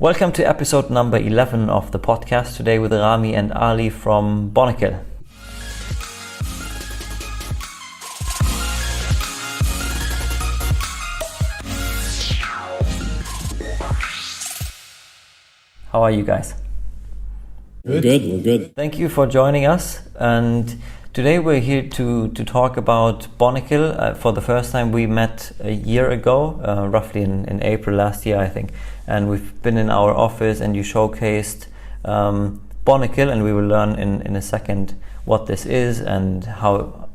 Welcome to episode number 11 of the podcast, today with Ramy and Aly from Bonocle. How are you guys? We're good. Thank you for joining us, and today we're here to talk about Bonocle. For the first time we met a year ago, roughly in April last year, I think, and we've been in our office and you showcased Bonocle, and we will learn in a second what this is and how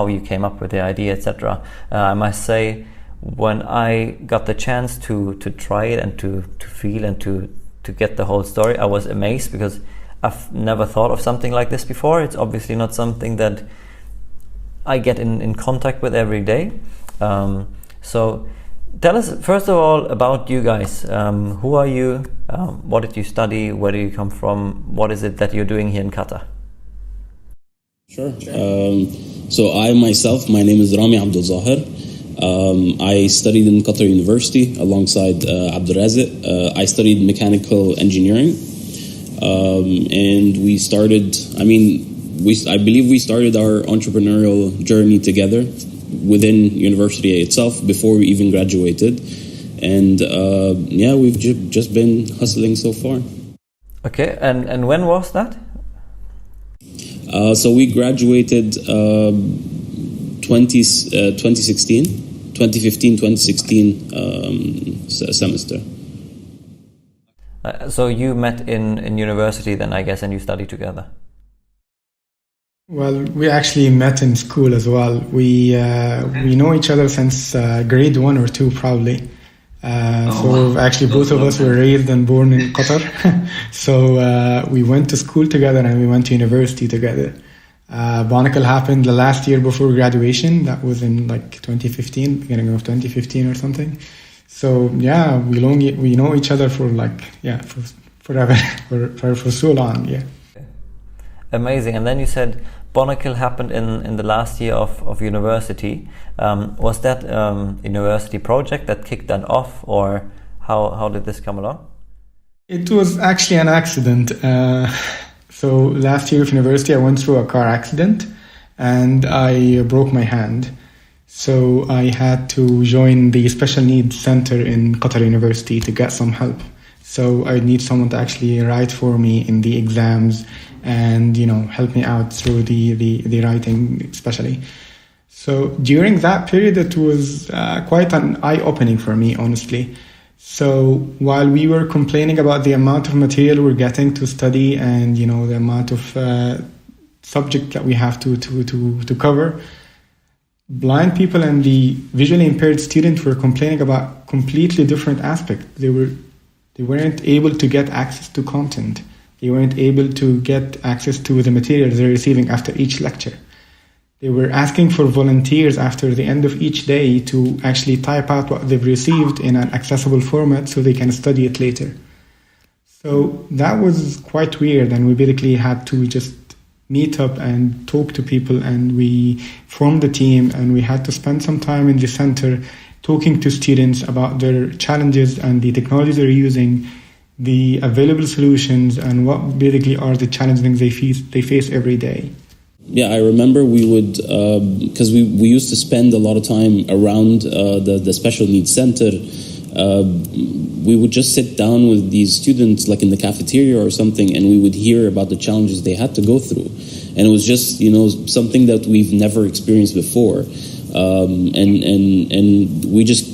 you came up with the idea, etc. I must say, when I got the chance to try it and to feel and to get the whole story, I was amazed because I've never thought of something like this before. It's obviously not something that I get in contact with every day. So tell us, first of all, about you guys. Who are you? What did you study? Where do you come from? What is it that you're doing here in Qatar? Sure. So I myself, my name is Ramy Abdulzaher. I studied in Qatar University alongside Abdelrazek. I studied mechanical engineering. And we started, I believe we started our entrepreneurial journey together within university itself before we even graduated. And we've just been hustling so far. Okay, and when was that? So we graduated 2016 semester. So you met in university then, I guess, and you studied together? Well, we actually met in school as well. We know each other since grade 1 or 2 probably. Actually both of us were raised and born in Qatar. So we went to school together and we went to university together. Barnacle happened the last year before graduation. That was in 2015, beginning of 2015 or something. So yeah, we know each other for forever, for so long. Yeah. Amazing. And then you said Bonocle happened in the last year of university. Was that university project that kicked that off, or how did this come along? It was actually an accident. So last year of university, I went through a car accident and I broke my hand. So I had to join the special needs center in Qatar University to get some help. So I need someone to actually write for me in the exams and, help me out through the writing especially. So during that period, it was quite an eye-opening for me, honestly. So while we were complaining about the amount of material we're getting to study and, the amount of subject that we have to cover, blind people and the visually impaired students were complaining about completely different aspects. They weren't able to get access to content. They weren't able to get access to the materials they're receiving after each lecture. They were asking for volunteers after the end of each day to actually type out what they've received in an accessible format so they can study it later. So that was quite weird, and we basically had to just meet up and talk to people, and we formed a team, and we had to spend some time in the center talking to students about their challenges and the technologies they're using, the available solutions, and what basically are the challenging things they face every day. Yeah, I remember we would, because we used to spend a lot of time around the special needs center. We would just sit down with these students like in the cafeteria or something, and we would hear about the challenges they had to go through. And it was just, something that we've never experienced before. And we just,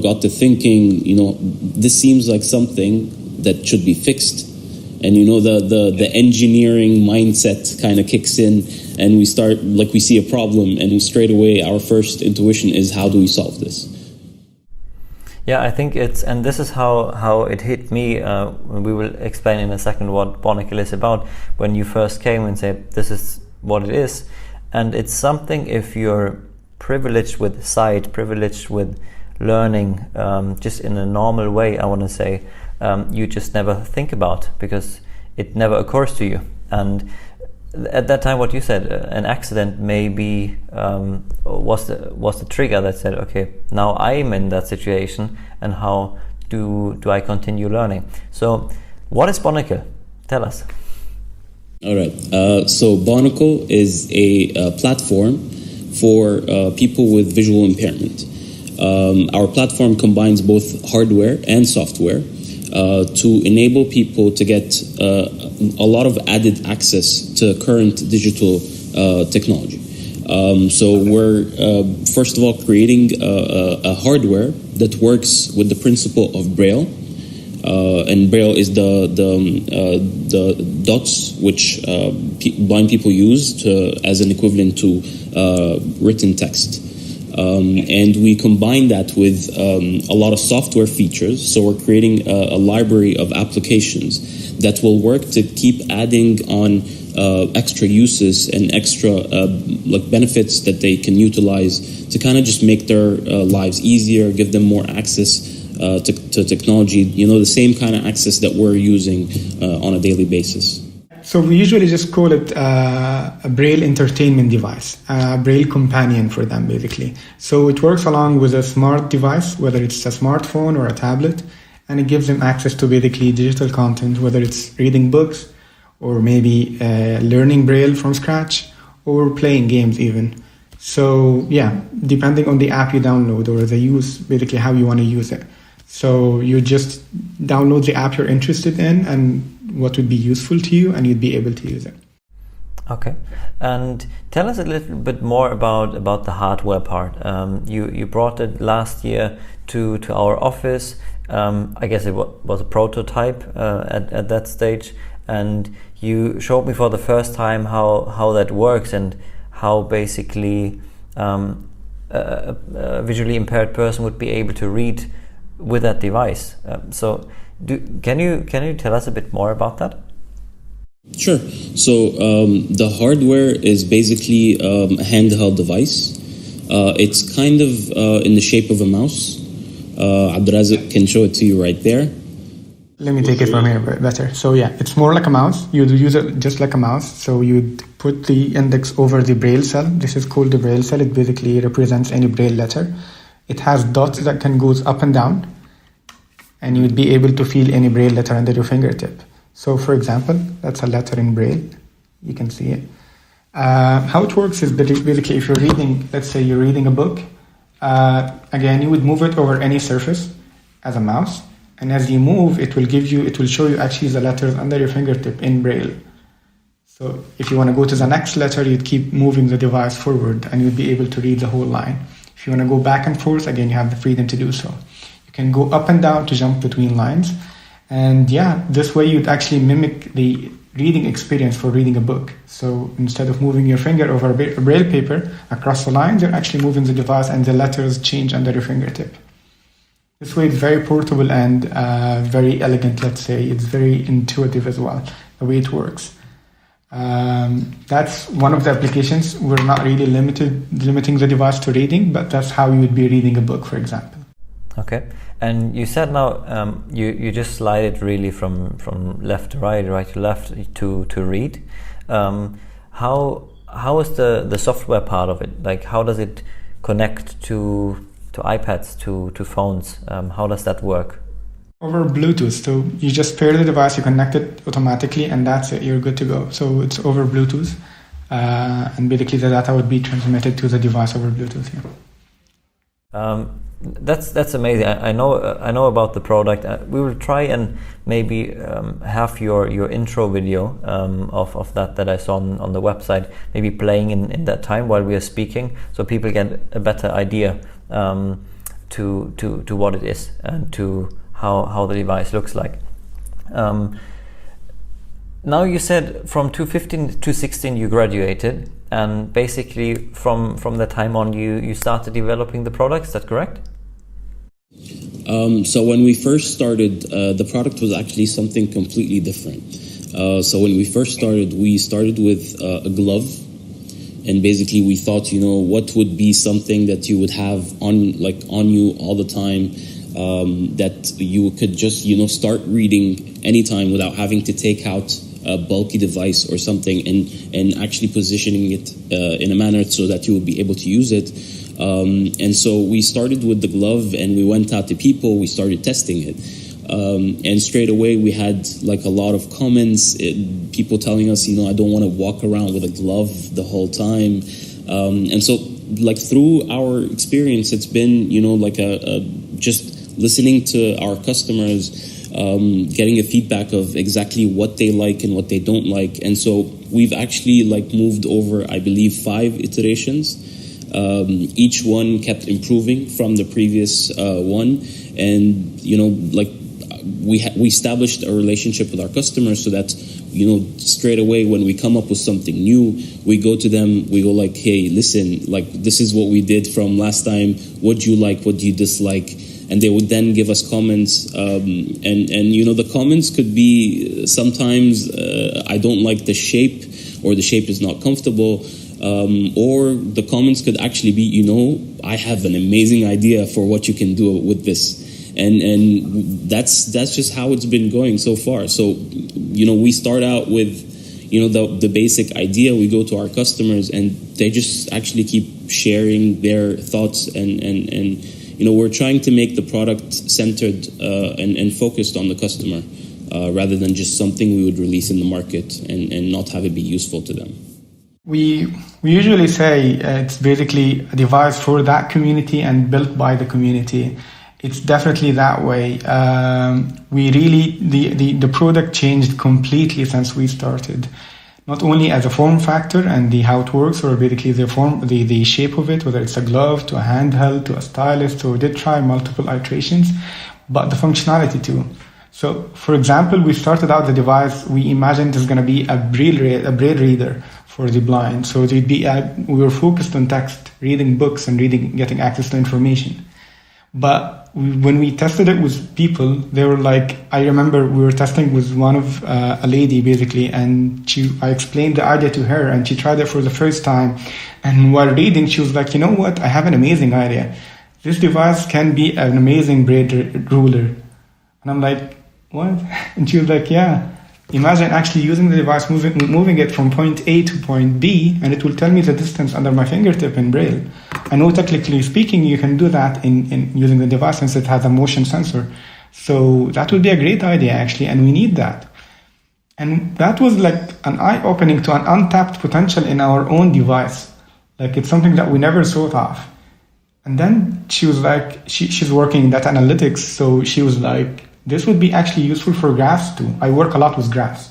got to thinking, this seems like something that should be fixed. And, the engineering mindset kind of kicks in, and we start, we see a problem, and straight away our first intuition is, how do we solve this? Yeah, I think and this is how it hit me. We will explain in a second what Bonocle is about. When you first came and said, this is what it is. And it's something, if you're privileged with sight, privileged with learning, just in a normal way, I want to say, you just never think about, because it never occurs to you. And at that time, what you said, an accident maybe was the trigger that said, okay, now I'm in that situation, and how do I continue learning? So what is Bonocle? Tell us. All right. So Barnacle is a platform for people with visual impairment. Our platform combines both hardware and software to enable people to get a lot of added access to current digital technology. So we're first of all creating a hardware that works with the principle of Braille. And Braille is the dots which blind people use as an equivalent to written text. And we combine that with a lot of software features. So we're creating a library of applications that will work to keep adding on extra uses and extra like benefits that they can utilize to kind of just make their lives easier, give them more access to technology, the same kind of access that we're using on a daily basis. So we usually just call it a Braille entertainment device, a Braille companion for them, basically. So it works along with a smart device, whether it's a smartphone or a tablet, and it gives them access to basically digital content, whether it's reading books or maybe learning Braille from scratch or playing games even. So yeah, depending on the app you download or the use, basically how you want to use it. So you just download the app you're interested in and what would be useful to you, and you'd be able to use it. Okay, and tell us a little bit more about the hardware part. You brought it last year to our office. I guess it was a prototype at that stage, and you showed me for the first time how that works and how basically a visually impaired person would be able to read with that device. So can you tell us a bit more about that? Sure. So the hardware is basically a handheld device. It's kind of in the shape of a mouse. Abdelrazek can show it to you right there. Let me take it from here better. So yeah, it's more like a mouse. You'd use it just like a mouse. So you'd put the index over the Braille cell. This is called the Braille cell. It basically represents any Braille letter. It has dots that can go up and down, and you would be able to feel any Braille letter under your fingertip. So for example, that's a letter in Braille. You can see it. How it works is basically if you're reading, let's say you're reading a book, again, you would move it over any surface as a mouse. And as you move, it will show you actually the letters under your fingertip in Braille. So if you want to go to the next letter, you'd keep moving the device forward and you'd be able to read the whole line. If you want to go back and forth, again, you have the freedom to do so. You can go up and down to jump between lines. And yeah, this way you'd actually mimic the reading experience for reading a book. So instead of moving your finger over a Braille paper across the lines, you're actually moving the device and the letters change under your fingertip. This way it's very portable and very elegant, let's say. It's very intuitive as well, the way it works. That's one of the applications. We're not really limiting the device to reading, but that's how you would be reading a book, for example. Okay. And you said now you just slide it really from left to right to left to read. How is the software part of it? Like, how does it connect to iPads, to phones? How does that work? Over Bluetooth. So you just pair the device, you connect it automatically, and that's it. You're good to go. So it's over Bluetooth, and basically the data would be transmitted to the device over Bluetooth. Yeah. That's amazing. I know about the product. We will try and maybe have your intro video of that I saw on the website, maybe playing in that time while we are speaking, so people get a better idea to what it is and to how the device looks like. Now you said from 2015 to 16 you graduated, and basically from that time on you started developing the product. Is that correct? So when we first started, the product was actually something completely different. So when we first started, we started with a glove, and basically we thought, what would be something that you would have on you all the time, that you could just start reading anytime without having to take out a bulky device or something and actually positioning it in a manner so that you would be able to use it. And so we started with the glove, and we went out to people, we started testing it. And straight away we had like a lot of comments, people telling us, I don't want to walk around with a glove the whole time. And so like through our experience, it's been, like just listening to our customers, getting a feedback of exactly what they like and what they don't like. And so we've actually like moved over, I believe, 5 iterations. Each one kept improving from the previous one. And, we established a relationship with our customers so that, straight away when we come up with something new, we go to them, we go like, hey, listen, like this is what we did from last time. What do you like? What do you dislike? And they would then give us comments. And the comments could be sometimes, I don't like the shape, or the shape is not comfortable. Or the comments could actually be, I have an amazing idea for what you can do with this. And that's just how it's been going so far. So, we start out with, the basic idea. We go to our customers, and they just actually keep sharing their thoughts. And we're trying to make the product centered and focused on the customer rather than just something we would release in the market and not have it be useful to them. We usually say it's basically a device for that community and built by the community. It's definitely that way. We really, the product changed completely since we started. Not only as a form factor and how it works, or basically the shape of it, whether it's a glove to a handheld to a stylus. So we did try multiple iterations, but the functionality too. So, for example, we started out the device, we imagined it's going to be a braille reader for the blind. So we were focused on text, reading books and getting access to information. But when we tested it with people, they were like, I remember we were testing with one of a lady basically, and I explained the idea to her, and she tried it for the first time. And while reading, she was like, you know what? I have an amazing idea. This device can be an amazing braille ruler. And I'm like, what? And she was like, yeah. Imagine actually using the device, moving it from point A to point B, and it will tell me the distance under my fingertip in Braille. I know technically speaking, you can do that in using the device since it has a motion sensor. So that would be a great idea actually, and we need that. And that was like an eye-opening to an untapped potential in our own device. Like it's something that we never thought of. And then she was like, she's working in data analytics, so she was like, this would be actually useful for graphs too. I work a lot with graphs.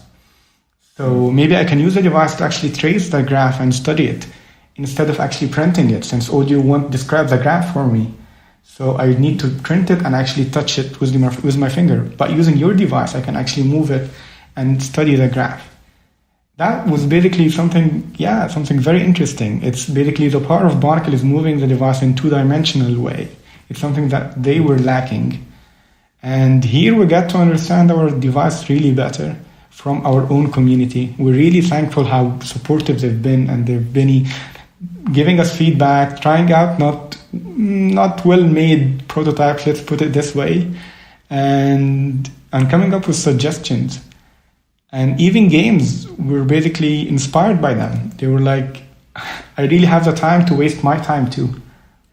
So maybe I can use the device to actually trace the graph and study it instead of actually printing it, since audio won't describe the graph for me. So I need to print it and actually touch it with my finger. But using your device, I can actually move it and study the graph. That was basically something very interesting. It's basically the power of Barnacle is moving the device in 2-dimensional way. It's something that they were lacking. And here we get to understand our device really better from our own community. We're really thankful how supportive they've been, and they've been giving us feedback, trying out not well-made prototypes, let's put it this way, and coming up with suggestions. And even games were basically inspired by them. They were like, I really have the time to waste my time too.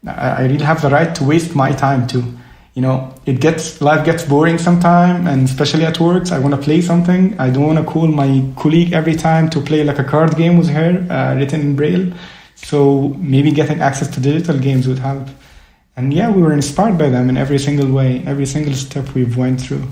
I really have the right to waste my time too. Life gets boring sometime, and especially at work, I want to play something. I don't want to call my colleague every time to play like a card game with her, written in Braille. So maybe getting access to digital games would help. And yeah, we were inspired by them in every single way, every single step we've went through.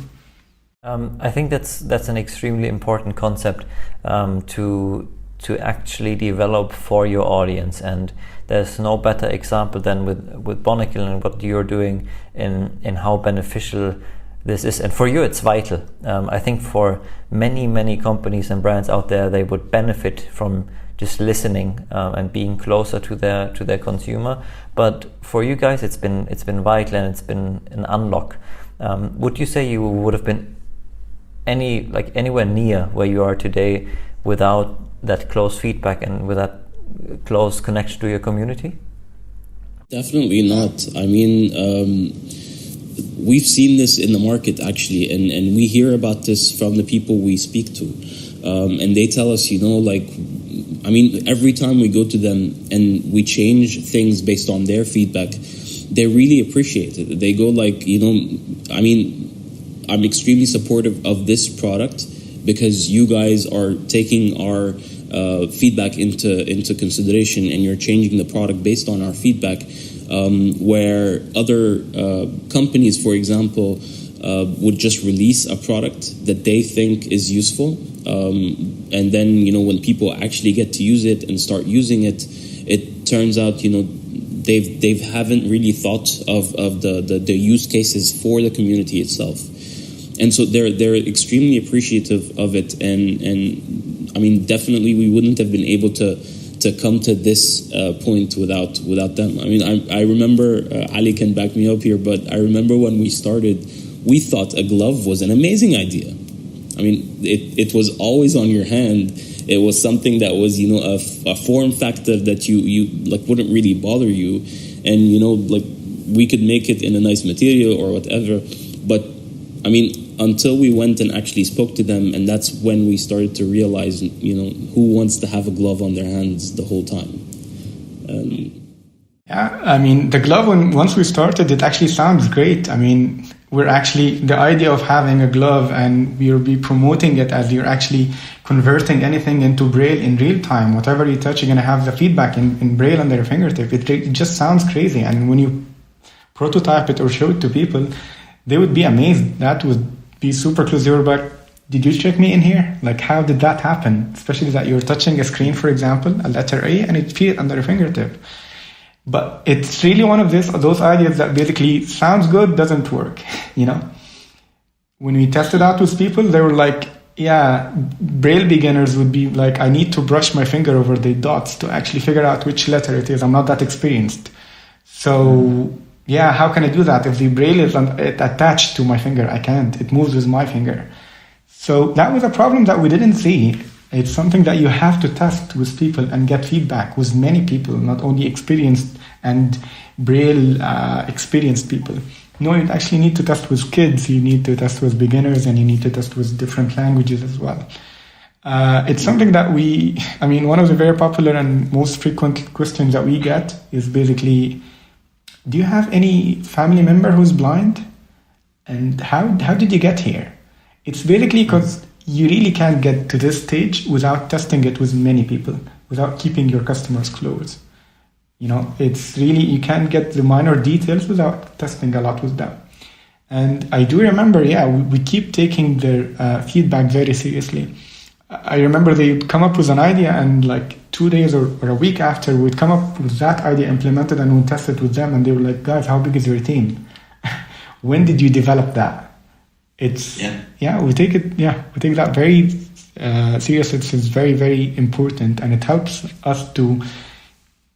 I think that's an extremely important concept to actually develop for your audience, and there's no better example than with Bonocle and what you're doing in how beneficial this is. And for you, it's vital. I think for many companies and brands out there, they would benefit from just listening and being closer to their consumer. But for you guys, it's been vital, and it's been an unlock. Would you say you would have been anywhere near where you are today without that close feedback and with that close connection to your community? Definitely not. I mean, we've seen this in the market actually, and we hear about this from the people we speak to, and they tell us, I mean, every time we go to them and we change things based on their feedback, they really appreciate it. They go like, I mean, I'm extremely supportive of this product because you guys are taking our feedback into consideration, and you're changing the product based on our feedback. Where other companies, for example, would just release a product that they think is useful, and then when people actually get to use it and start using it, it turns out they haven't really thought of the use cases for the community itself, and so they're extremely appreciative of it, and I mean, definitely we wouldn't have been able to come to this point without them. I mean, I remember, Ali can back me up here, but I remember when we started, we thought a glove was an amazing idea. I mean, it was always on your hand. It was something that was, a form factor that you like wouldn't really bother you, and like we could make it in a nice material or whatever. But I mean, until we went and actually spoke to them, and that's when we started to realize, who wants to have a glove on their hands the whole time. Yeah, I mean, the glove, once we started, it actually sounds great. I mean, the idea of having a glove and we'll be promoting it as you're actually converting anything into Braille in real time. Whatever you touch, you're going to have the feedback in Braille on their fingertip. It just sounds crazy. And when you prototype it or show it to people, they would be amazed. That would be super close. They were like, did you check me in here? Like, how did that happen? Especially that you're touching a screen, for example, a letter A, and it feels under your fingertip. But it's really one of those ideas that basically sounds good, doesn't work, When we tested out with people, they were like, yeah, Braille beginners would be like, I need to brush my finger over the dots to actually figure out which letter it is. I'm not that experienced. So, yeah, how can I do that? If the Braille is attached to my finger, I can't. It moves with my finger. So that was a problem that we didn't see. It's something that you have to test with people and get feedback with many people, not only experienced and Braille experienced people. No, you actually need to test with kids, you need to test with beginners, and you need to test with different languages as well. It's something that one of the very popular and most frequent questions that we get is basically, do you have any family member who's blind? And how did you get here? It's basically because you really can't get to this stage without testing it with many people, without keeping your customers close. It's really, you can't get the minor details without testing a lot with them. And I do remember, we keep taking their feedback very seriously. I remember they'd come up with an idea, and like 2 days or a week after, we'd come up with that idea implemented, and we'd test it with them, and they were like, guys, how big is your team? When did you develop that? We take that very serious. It's very, very important, and it helps us to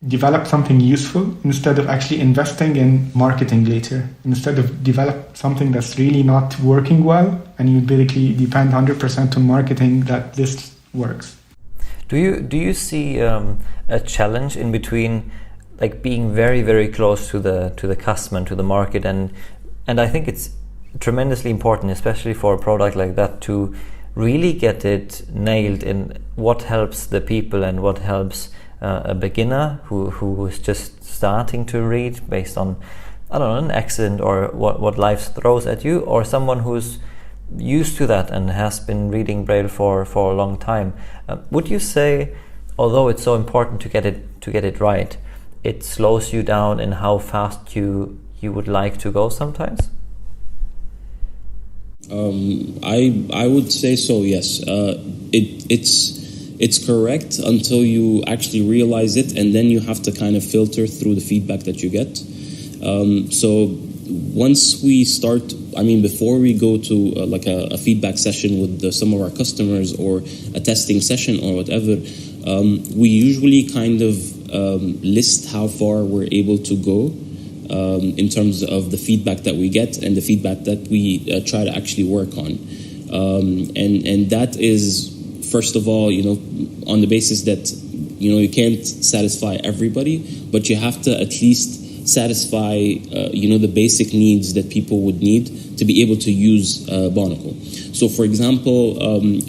develop something useful instead of actually investing in marketing later. Instead of develop something that's really not working well, and you basically depend 100% on marketing that this works. Do you see a challenge in between, like being very, very close to the customer, to the market, and I think it's tremendously important, especially for a product like that, to really get it nailed in what helps the people and what helps a beginner who is just starting to read based on, I don't know, an accident or what life throws at you, or someone who's used to that and has been reading Braille for a long time. Would you say, although it's so important to get it right, it slows you down in how fast you would like to go sometimes? I would say so, yes. It's correct until you actually realize it, and then you have to kind of filter through the feedback that you get. So once we start, before we go to like a feedback session with some of our customers or a testing session or whatever, we usually kind of list how far we're able to go in terms of the feedback that we get and the feedback that we try to actually work on. And that is, first of all, on the basis that, you can't satisfy everybody, but you have to at least satisfy the basic needs that people would need to be able to use Bonocle. So, for example,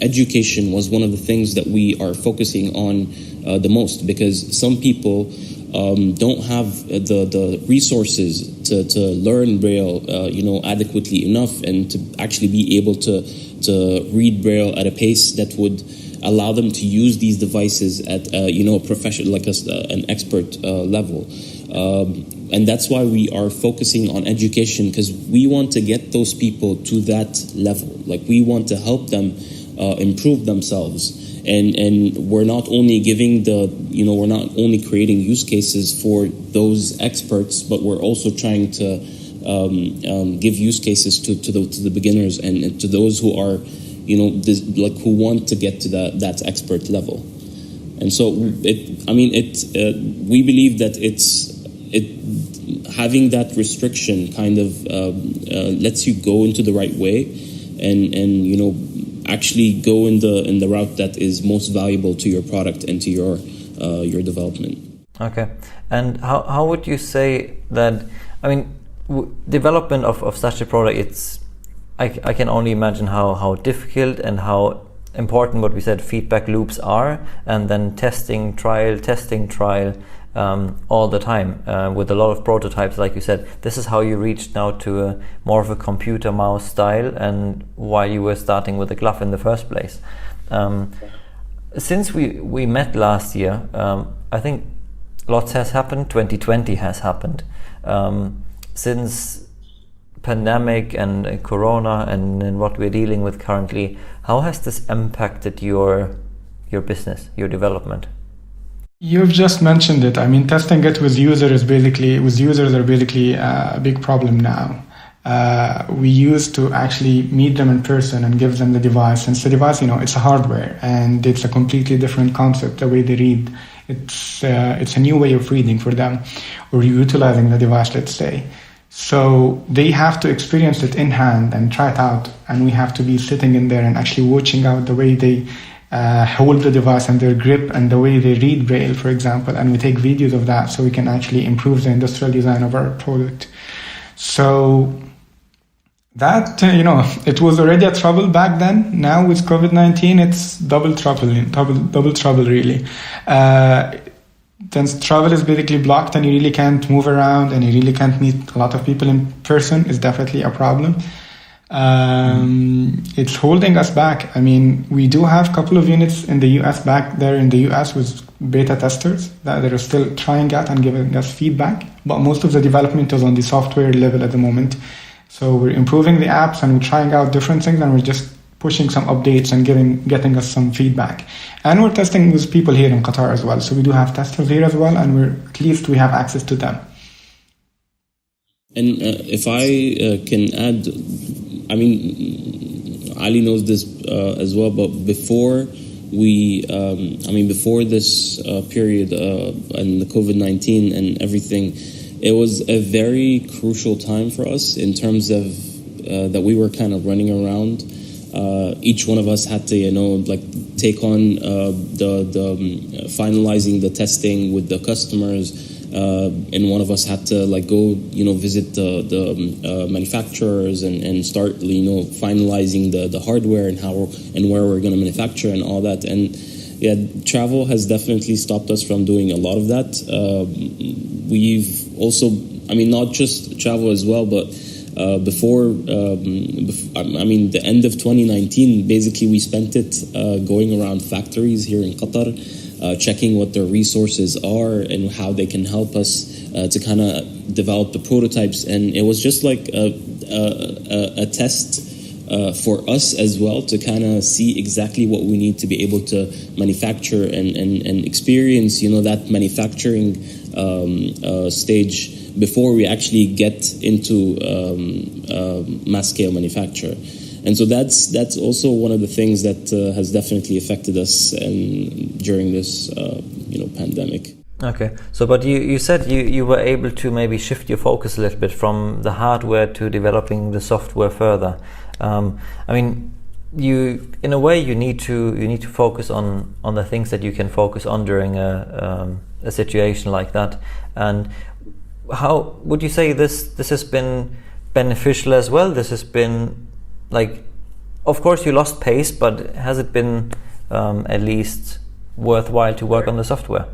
education was one of the things that we are focusing on the most, because some people don't have the resources to learn Braille, adequately enough, and to actually be able to read Braille at a pace that would allow them to use these devices at a professional, like an expert level. And that's why we are focusing on education, because we want to get those people to that level. Like, we want to help them improve themselves. And we're not only we're not only creating use cases for those experts, but we're also trying to give use cases to the beginners and to those who are, who want to get to that expert level. And so we believe that having that restriction kind of lets you go into the right way and actually go in the route that is most valuable to your product and to your development. Okay, and how would you say that? I mean, development of such a product, I can only imagine how difficult and how important what we said feedback loops are, and then testing trial all the time with a lot of prototypes. Like you said, this is how you reached now to more of a computer mouse style, and while you were starting with a glove in the first place. Since we met last year, I think lots has happened. 2020 has happened. Since pandemic and Corona and what we're dealing with currently, how has this impacted your business, your development? You've just mentioned it. I mean, testing it with users are basically a big problem now. We used to actually meet them in person and give them the device. Since the device, it's a hardware and it's a completely different concept, the way they read. It's a new way of reading for them, or utilizing the device, let's say. So they have to experience it in hand and try it out. And we have to be sitting in there and actually watching out the way they hold the device and their grip and the way they read Braille, for example, and we take videos of that so we can actually improve the industrial design of our product. So that, it was already a trouble back then. Now with COVID-19, it's double trouble really. Since travel is basically blocked and you really can't move around and you really can't meet a lot of people in person, is definitely a problem. It's holding us back. I mean, we do have a couple of units in the US back there in the US with beta testers that are still trying out and giving us feedback. But most of the development is on the software level at the moment. So we're improving the apps and we're trying out different things, and we're just pushing some updates and getting us some feedback. And we're testing with people here in Qatar as well. So we do have testers here as well, and at least we have access to them. And if I can add, I mean, Ali knows this as well, but before this period and the COVID-19 and everything, it was a very crucial time for us in terms of that we were kind of running around. Each one of us had to, take on the finalizing the testing with the customers. And one of us had to go visit the manufacturers and start finalizing the hardware and how and where we're going to manufacture and all that. And yeah, travel has definitely stopped us from doing a lot of that. We've also, not just travel as well, but before the end of 2019, basically we spent it going around factories here in Qatar, checking what their resources are and how they can help us to kind of develop the prototypes. And it was just like a test for us as well, to kind of see exactly what we need to be able to manufacture and experience, that manufacturing stage before we actually get into mass scale manufacture. And so that's also one of the things that has definitely affected us during this pandemic. Okay, so but you said you were able to maybe shift your focus a little bit from the hardware to developing the software further. You in a way you need to focus on the things that you can focus on during a situation like that. And how would you say this has been beneficial as well? This has been like, of course you lost pace, but has it been at least worthwhile to work on the software?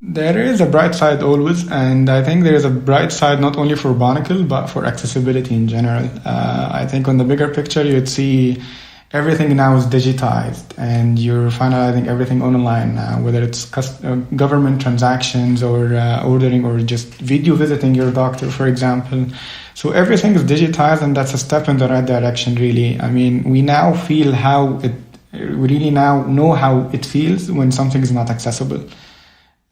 There is a bright side always, and I think there is a bright side not only for Barnacle but for accessibility in general. I think on the bigger picture you'd see everything now is digitized, and you're finalizing everything online now, whether it's government transactions or ordering or just video visiting your doctor, for example. So everything is digitized, and that's a step in the right direction, really. I mean, we now feel we really now know how it feels when something is not accessible.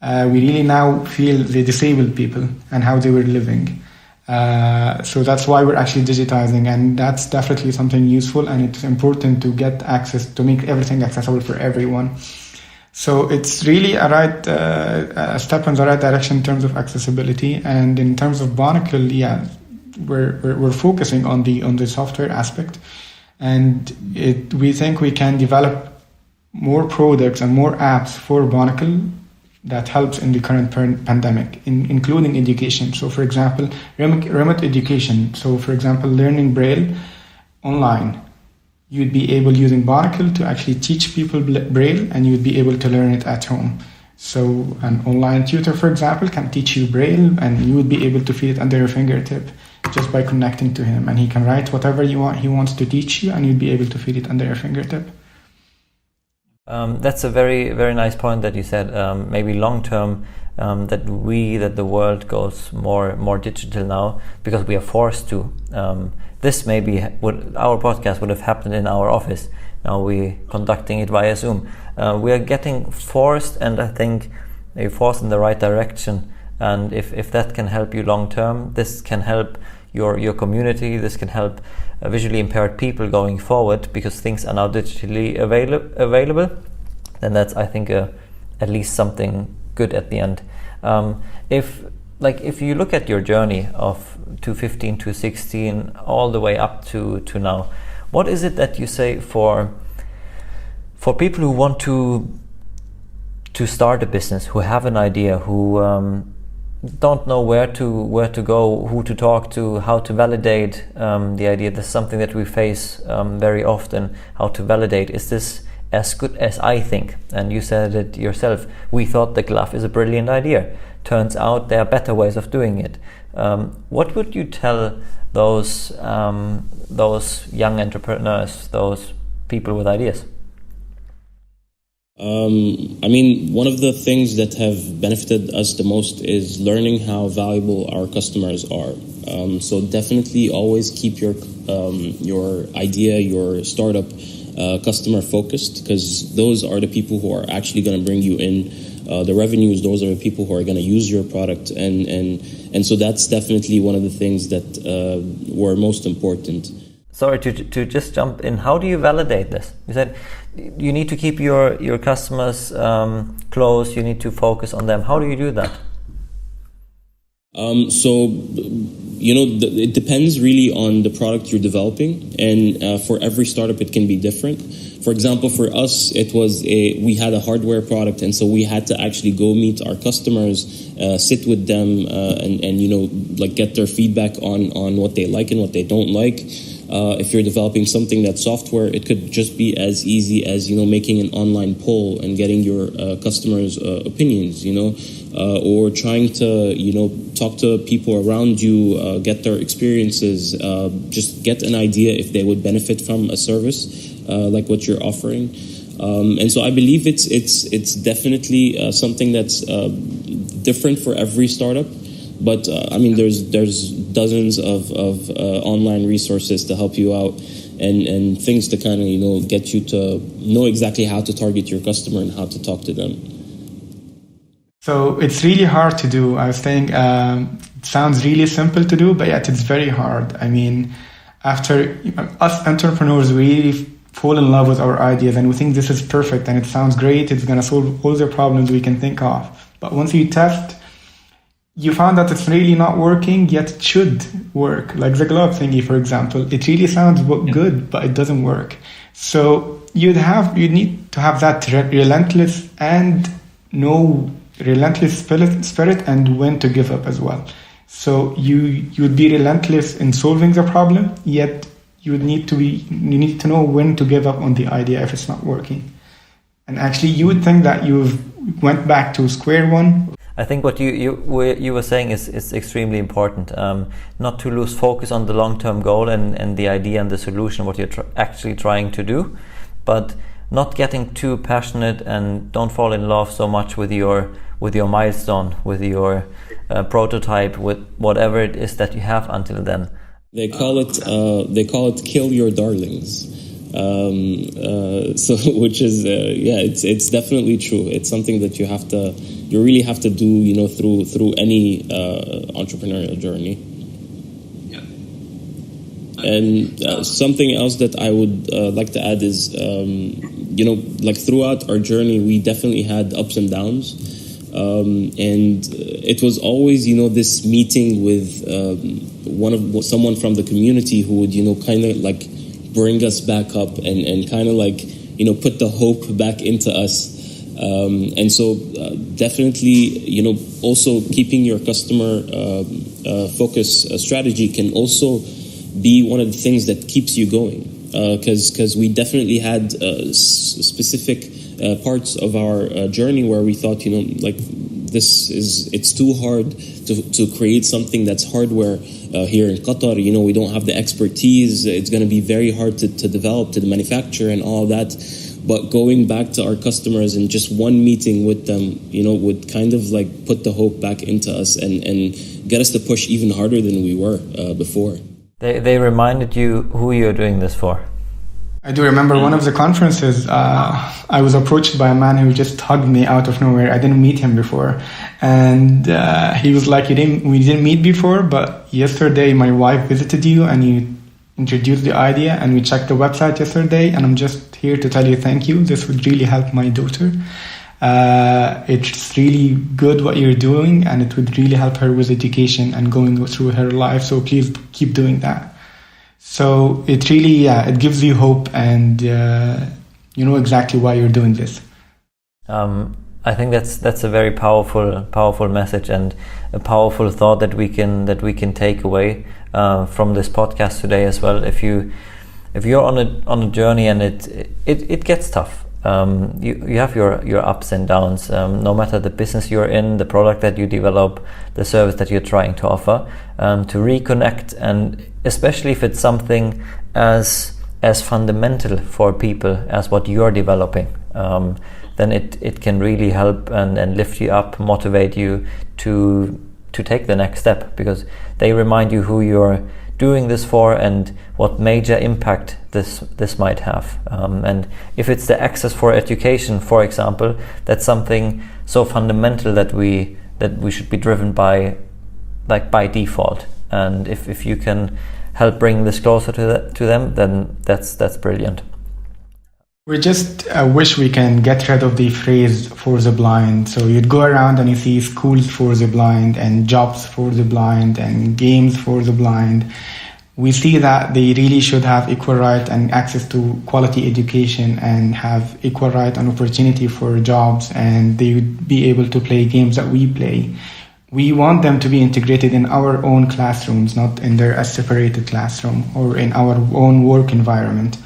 We really now feel the disabled people and how they were living. So that's why we're actually digitizing, and that's definitely something useful, and it's important to get access, to make everything accessible for everyone. So it's really a step in the right direction in terms of accessibility. And in terms of Bonocle, we're focusing on the software aspect, and we think we can develop more products and more apps for Bonocle that helps in the current pandemic, including education. So, for example, remote education. So, for example, learning Braille online. You'd be able, using Barnacle, to actually teach people Braille, and you'd be able to learn it at home. So, an online tutor, for example, can teach you Braille, and you would be able to feel it under your fingertip just by connecting to him. And he can write whatever he wants to teach you, and you'd be able to feel it under your fingertip. That's a very, very nice point that you said. Maybe long term, that the world goes more digital now because we are forced to. This maybe our podcast would have happened in our office. Now we're conducting it via Zoom. We are getting forced, and I think they're forced in the right direction. And if that can help you long term, this can help your community. This can help visually impaired people going forward, because things are now digitally available. Then that's, I think, at least something good at the end. If you look at your journey of 2015 to 16 all the way up to now, what is it that you say for people who want to start a business, who have an idea, who don't know where to go, who to talk to, how to validate the idea? This is something that we face very often. How to validate, is this as good as I think? And you said it yourself. We thought the glove is a brilliant idea. Turns out there are better ways of doing it. What would you tell those young entrepreneurs, those people with ideas? One of the things that have benefited us the most is learning how valuable our customers are. So definitely always keep your idea, your startup customer focused, because those are the people who are actually going to bring you in the revenues. Those are the people who are going to use your product, and so that's definitely one of the things that were most important. Sorry to just jump in. How do you validate this? You said you need to keep your customers close. You need to focus on them. How do you do that? It depends really on the product you're developing, and for every startup it can be different. For example, for us, we had a hardware product, and so we had to actually go meet our customers, sit with them, and get their feedback on what they like and what they don't like. If you're developing something that's software, it could just be as easy as making an online poll and getting your customers' opinions, or trying to talk to people around you, get their experiences, just get an idea if they would benefit from a service like what you're offering. And so I believe it's definitely something that's different for every startup. But there's dozens of online resources to help you out, and things to kind of get you to know exactly how to target your customer and how to talk to them. So it's really hard to do. I was saying it sounds really simple to do, but yet it's very hard. I mean, after us entrepreneurs, we really fall in love with our ideas, and we think this is perfect and it sounds great. It's going to solve all the problems we can think of. But once you test, you found that it's really not working, yet it should work. Like the glove thingy, for example. It really sounds good, but it doesn't work. So you need to have that relentless spirit, and when to give up as well. So you would be relentless in solving the problem, yet you need to know when to give up on the idea if it's not working. And actually, you would think that you've went back to square one. I think what you were saying is extremely important. Not to lose focus on the long-term goal and the idea and the solution, what you're actually trying to do, but not getting too passionate and don't fall in love so much with your milestone, with your prototype, with whatever it is that you have until then. They call it kill your darlings. So which is it's definitely true. It's something that you really have to do through any entrepreneurial journey. Yeah. And something else that I would like to add is throughout our journey we definitely had ups and downs, and it was always this meeting with someone from the community who would kind of like bring us back up and kind of like put the hope back into us, and so definitely also keeping your customer focus strategy can also be one of the things that keeps you going, because we definitely had specific parts of our journey where we thought it's too hard to create something that's hardware here in Qatar. We don't have the expertise. It's going to be very hard to develop, to manufacture and all that. But going back to our customers and just one meeting with them, would kind of like put the hope back into us and get us to push even harder than we were before. They reminded you who you're doing this for. I do remember one of the conferences, I was approached by a man who just hugged me out of nowhere. I didn't meet him before. And he was like, we didn't meet before, but yesterday my wife visited you and you introduced the idea and we checked the website yesterday, and I'm just here to tell you thank you. This would really help my daughter. It's really good what you're doing, and it would really help her with education and going through her life. So please keep doing that. So it really, it gives you hope, and you know exactly why you're doing this. I think that's a very powerful message and a powerful thought that we can take away from this podcast today as well. If you're on a journey and it gets tough, you have your ups and downs. No matter the business you're in, the product that you develop, the service that you're trying to offer, to reconnect, and especially if it's something as fundamental for people as what you're developing, then it can really help and lift you up, motivate you to take the next step, because they remind you who you're doing this for and what major impact this might have. And if it's the access for education, for example, that's something so fundamental that we should be driven by default. And if you can help bring this closer to them, then that's brilliant. We just wish we can get rid of the phrase for the blind. So you'd go around and you see schools for the blind and jobs for the blind and games for the blind. We see that they really should have equal right and access to quality education and have equal right and opportunity for jobs, and they would be able to play games that we play. We want them to be integrated in our own classrooms, not in their separated classroom or in our own work environment,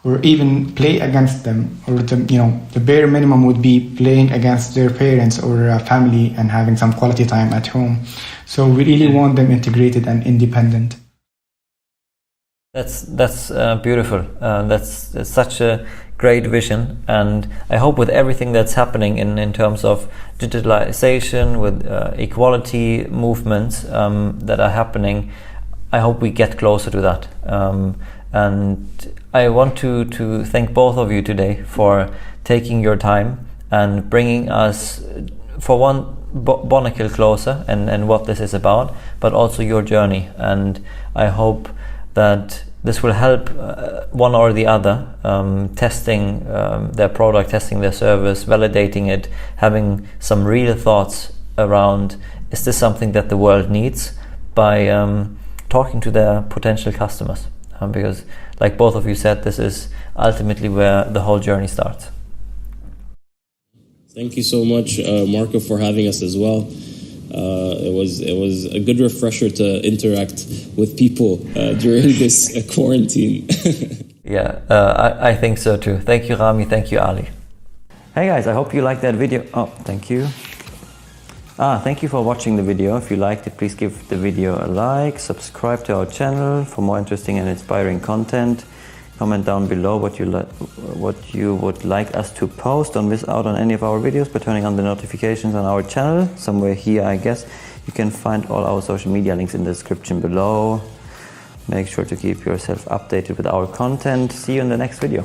or even play against them, or the bare minimum would be playing against their parents or a family and having some quality time at home. So we really want them integrated and independent. That's beautiful. That's such a great vision, and I hope with everything that's happening in terms of digitalization, with equality movements that are happening, I hope we get closer to that. And I want to thank both of you today for taking your time and bringing us, for one, Bonocle closer and what this is about, but also your journey. And I hope that this will help one or the other, testing their product, testing their service, validating it, having some real thoughts around, is this something that the world needs, by talking to their potential customers. Because like both of you said, this is ultimately where the whole journey starts. Thank you so much, Marco, for having us as well. It was a good refresher to interact with people during this quarantine. Yeah, I think so too. Thank you, Ramy. Thank you, Ali. Hey guys, I hope you liked that video. Oh, thank you. Thank you for watching the video. If you liked it, please give the video a like, subscribe to our channel for more interesting and inspiring content. Comment down below what you would like us to post. Don't miss out on any of our videos by turning on the notifications on our channel. Somewhere here, I guess. You can find all our social media links in the description below. Make sure to keep yourself updated with our content. See you in the next video.